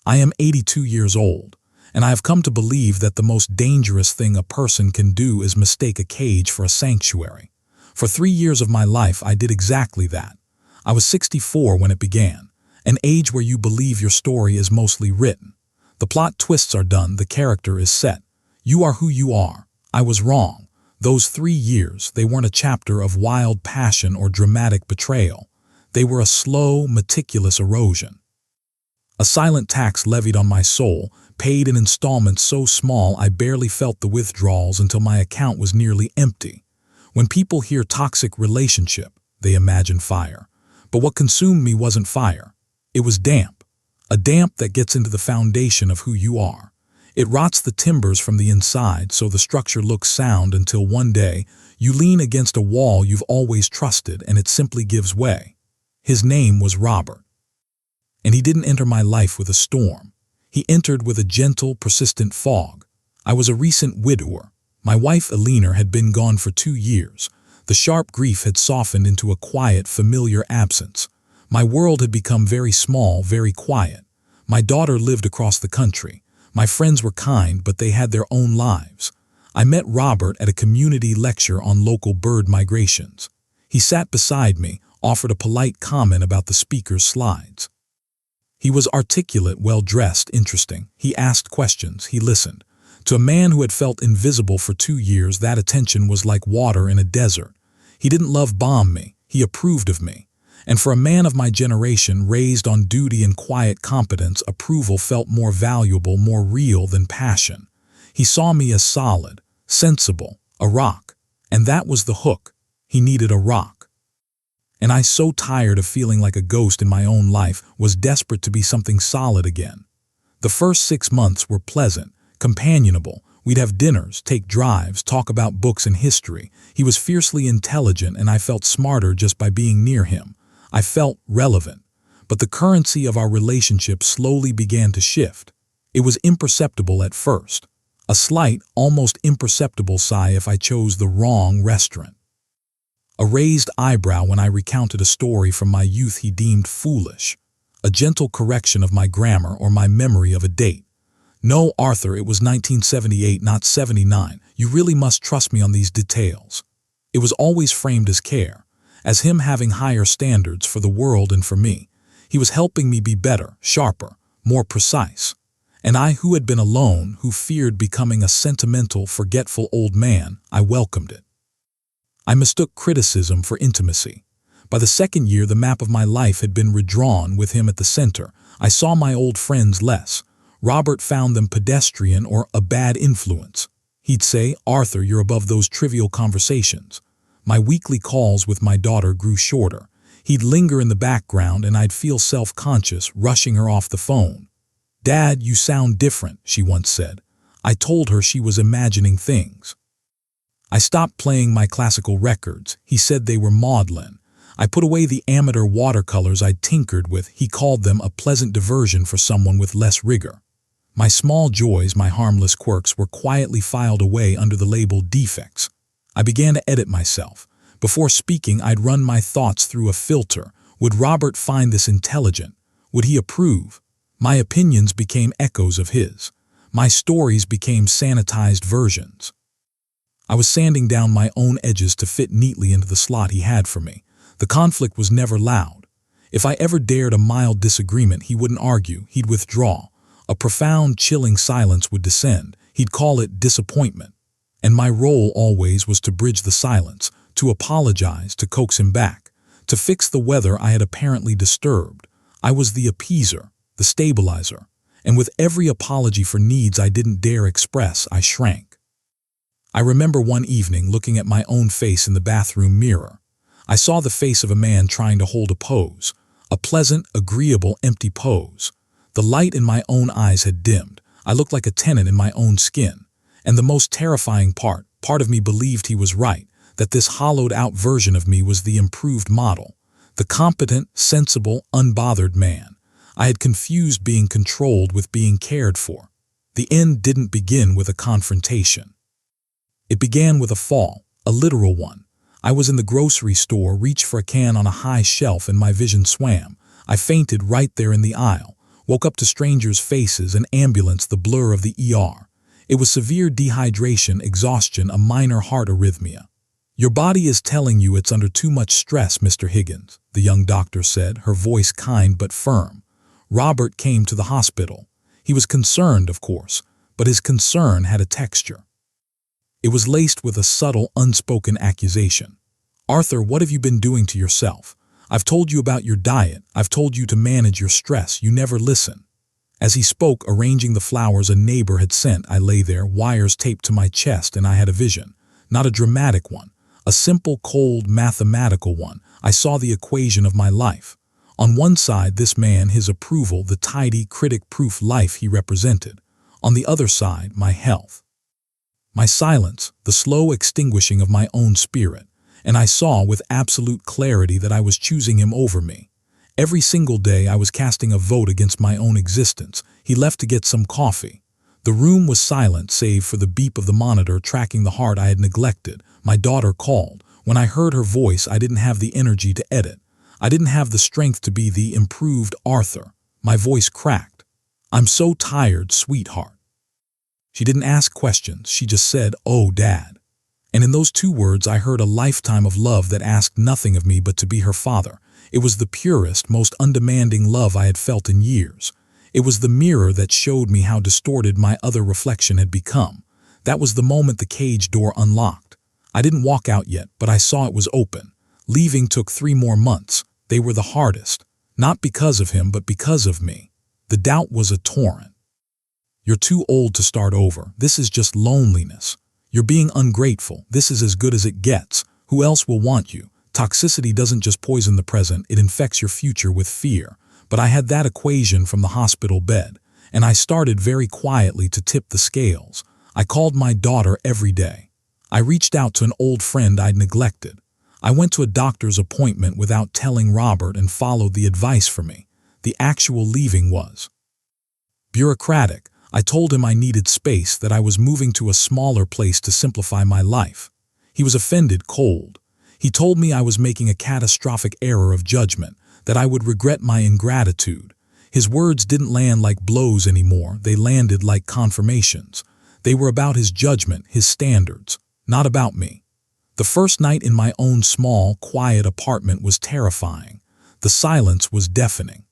I am 82 years old, and I have come to believe that the most dangerous thing a person can do is mistake a cage for a sanctuary. For 3 years of my life, I did exactly that. I was 64 when it began, an age where you believe your story is mostly written. The plot twists are done, the character is set. You are who you are. I was wrong. Those 3 years, they weren't a chapter of wild passion or dramatic betrayal. They were a slow, meticulous erosion. A silent tax levied on my soul, paid in installments so small I barely felt the withdrawals until my account was nearly empty. When people hear toxic relationship, they imagine fire. But what consumed me wasn't fire. It was damp. A damp that gets into the foundation of who you are. It rots the timbers from the inside so the structure looks sound until one day you lean against a wall you've always trusted and it simply gives way. His name was Robert. And he didn't enter my life with a storm. He entered with a gentle, persistent fog. I was a recent widower. My wife, Eleanor, had been gone for 2 years. The sharp grief had softened into a quiet, familiar absence. My world had become very small, very quiet. My daughter lived across the country. My friends were kind, but they had their own lives. I met Robert at a community lecture on local bird migrations. He sat beside me, offered a polite comment about the speaker's slides. He was articulate, well-dressed, interesting. He asked questions, he listened. To a man who had felt invisible for 2 years, that attention was like water in a desert. He didn't love-bomb me, he approved of me. And for a man of my generation, raised on duty and quiet competence, approval felt more valuable, more real than passion. He saw me as solid, sensible, a rock. And that was the hook. He needed a rock. And I, so tired of feeling like a ghost in my own life, was desperate to be something solid again. The first 6 months were pleasant, companionable. We'd have dinners, take drives, talk about books and history. He was fiercely intelligent and I felt smarter just by being near him. I felt relevant. But the currency of our relationship slowly began to shift. It was imperceptible at first. A slight, almost imperceptible sigh if I chose the wrong restaurant. A raised eyebrow when I recounted a story from my youth he deemed foolish. A gentle correction of my grammar or my memory of a date. No, Arthur, it was 1978, not 79. You really must trust me on these details. It was always framed as care, as him having higher standards for the world and for me. He was helping me be better, sharper, more precise. And I, who had been alone, who feared becoming a sentimental, forgetful old man, I welcomed it. I mistook criticism for intimacy. By the second year, the map of my life had been redrawn with him at the center. I saw my old friends less. Robert found them pedestrian or a bad influence. He'd say, "Arthur, you're above those trivial conversations." My weekly calls with my daughter grew shorter. He'd linger in the background and I'd feel self-conscious, rushing her off the phone. "Dad, you sound different," she once said. I told her she was imagining things. I stopped playing my classical records. He said they were maudlin. I put away the amateur watercolors I'd tinkered with. He called them a pleasant diversion for someone with less rigor. My small joys, my harmless quirks, were quietly filed away under the label defects. I began to edit myself. Before speaking, I'd run my thoughts through a filter. Would Robert find this intelligent? Would he approve? My opinions became echoes of his. My stories became sanitized versions. I was sanding down my own edges to fit neatly into the slot he had for me. The conflict was never loud. If I ever dared a mild disagreement, he wouldn't argue, he'd withdraw. A profound, chilling silence would descend. He'd call it disappointment. And my role always was to bridge the silence, to apologize, to coax him back, to fix the weather I had apparently disturbed. I was the appeaser, the stabilizer. And with every apology for needs I didn't dare express, I shrank. I remember one evening looking at my own face in the bathroom mirror. I saw the face of a man trying to hold a pose, a pleasant, agreeable, empty pose. The light in my own eyes had dimmed. I looked like a tenant in my own skin. And the most terrifying part of me believed he was right, that this hollowed-out version of me was the improved model, the competent, sensible, unbothered man. I had confused being controlled with being cared for. The end didn't begin with a confrontation. It began with a fall, a literal one. I was in the grocery store, reached for a can on a high shelf, and my vision swam. I fainted right there in the aisle. Woke up to strangers' faces, an ambulance, the blur of the ER. It was severe dehydration, exhaustion, a minor heart arrhythmia. "Your body is telling you it's under too much stress, Mr. Higgins," the young doctor said, her voice kind but firm. Robert came to the hospital. He was concerned, of course, but his concern had a texture. It was laced with a subtle, unspoken accusation. "Arthur, what have you been doing to yourself? I've told you about your diet. I've told you to manage your stress. You never listen." As he spoke, arranging the flowers a neighbor had sent, I lay there, wires taped to my chest, and I had a vision. Not a dramatic one, a simple, cold, mathematical one. I saw the equation of my life. On one side, this man, his approval, the tidy, critic-proof life he represented. On the other side, my health. My silence, the slow extinguishing of my own spirit. And I saw with absolute clarity that I was choosing him over me. Every single day I was casting a vote against my own existence. He left to get some coffee. The room was silent save for the beep of the monitor tracking the heart I had neglected. My daughter called. When I heard her voice, I didn't have the energy to edit. I didn't have the strength to be the improved Arthur. My voice cracked. "I'm so tired, sweetheart." She didn't ask questions. She just said, "Oh, Dad." And in those two words I heard a lifetime of love that asked nothing of me but to be her father. It was the purest, most undemanding love I had felt in years. It was the mirror that showed me how distorted my other reflection had become. That was the moment the cage door unlocked. I didn't walk out yet, but I saw it was open. Leaving took 3 more months. They were the hardest. Not because of him, but because of me. The doubt was a torrent. "You're too old to start over. This is just loneliness. You're being ungrateful. This is as good as it gets. Who else will want you?" Toxicity doesn't just poison the present, it infects your future with fear. But I had that equation from the hospital bed, and I started very quietly to tip the scales. I called my daughter every day. I reached out to an old friend I'd neglected. I went to a doctor's appointment without telling Robert and followed the advice for me. The actual leaving was bureaucratic. I told him I needed space, that I was moving to a smaller place to simplify my life. He was offended, cold. He told me I was making a catastrophic error of judgment, that I would regret my ingratitude. His words didn't land like blows anymore, they landed like confirmations. They were about his judgment, his standards, not about me. The first night in my own small, quiet apartment was terrifying. The silence was deafening.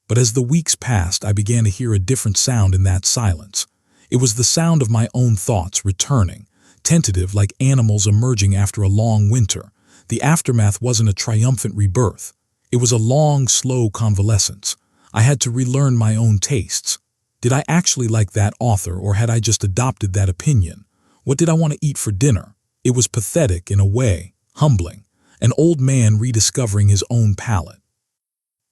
But as the weeks passed, I began to hear a different sound in that silence. It was the sound of my own thoughts returning, tentative like animals emerging after a long winter. The aftermath wasn't a triumphant rebirth. It was a long, slow convalescence. I had to relearn my own tastes. Did I actually like that author, or had I just adopted that opinion? What did I want to eat for dinner? It was pathetic in a way, humbling. An old man rediscovering his own palate.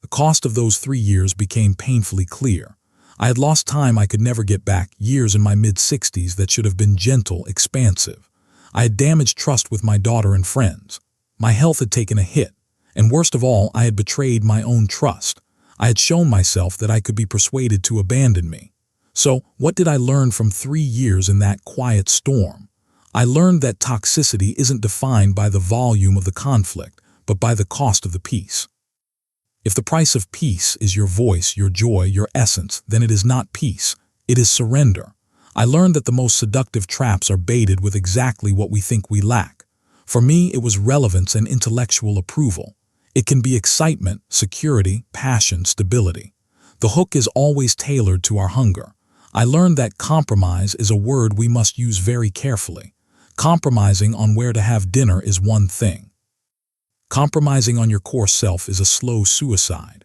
The cost of those 3 years became painfully clear. I had lost time I could never get back, years in my mid-60s that should have been gentle, expansive. I had damaged trust with my daughter and friends. My health had taken a hit, and worst of all, I had betrayed my own trust. I had shown myself that I could be persuaded to abandon me. So, what did I learn from 3 years in that quiet storm? I learned that toxicity isn't defined by the volume of the conflict, but by the cost of the peace. If the price of peace is your voice, your joy, your essence, then it is not peace, it is surrender. I learned that the most seductive traps are baited with exactly what we think we lack. For me, it was relevance and intellectual approval. It can be excitement, security, passion, stability. The hook is always tailored to our hunger. I learned that compromise is a word we must use very carefully. Compromising on where to have dinner is one thing. Compromising on your core self is a slow suicide.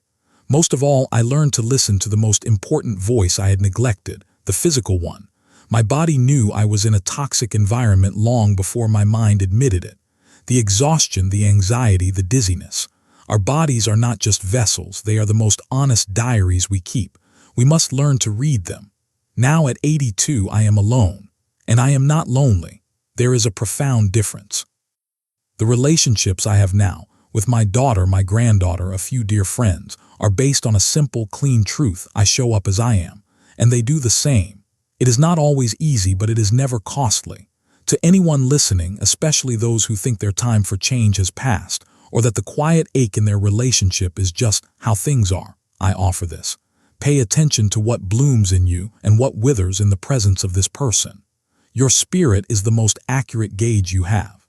Most of all, I learned to listen to the most important voice I had neglected, the physical one. My body knew I was in a toxic environment long before my mind admitted it. The exhaustion, the anxiety, the dizziness. Our bodies are not just vessels, they are the most honest diaries we keep. We must learn to read them. Now at 82, I am alone. And I am not lonely. There is a profound difference. The relationships I have now, with my daughter, my granddaughter, a few dear friends, are based on a simple, clean truth: I show up as I am, and they do the same. It is not always easy, but it is never costly. To anyone listening, especially those who think their time for change has passed, or that the quiet ache in their relationship is just how things are, I offer this. Pay attention to what blooms in you and what withers in the presence of this person. Your spirit is the most accurate gauge you have.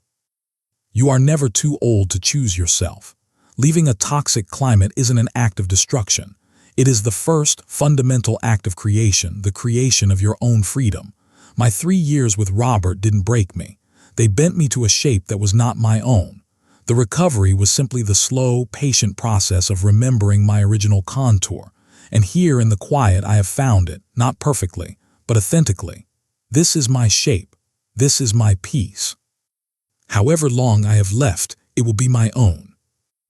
You are never too old to choose yourself. Leaving a toxic climate isn't an act of destruction. It is the first fundamental act of creation, the creation of your own freedom. My 3 years with Robert didn't break me. They bent me to a shape that was not my own. The recovery was simply the slow, patient process of remembering my original contour. And here in the quiet I have found it, not perfectly, but authentically. This is my shape. This is my peace. However long I have left, it will be my own.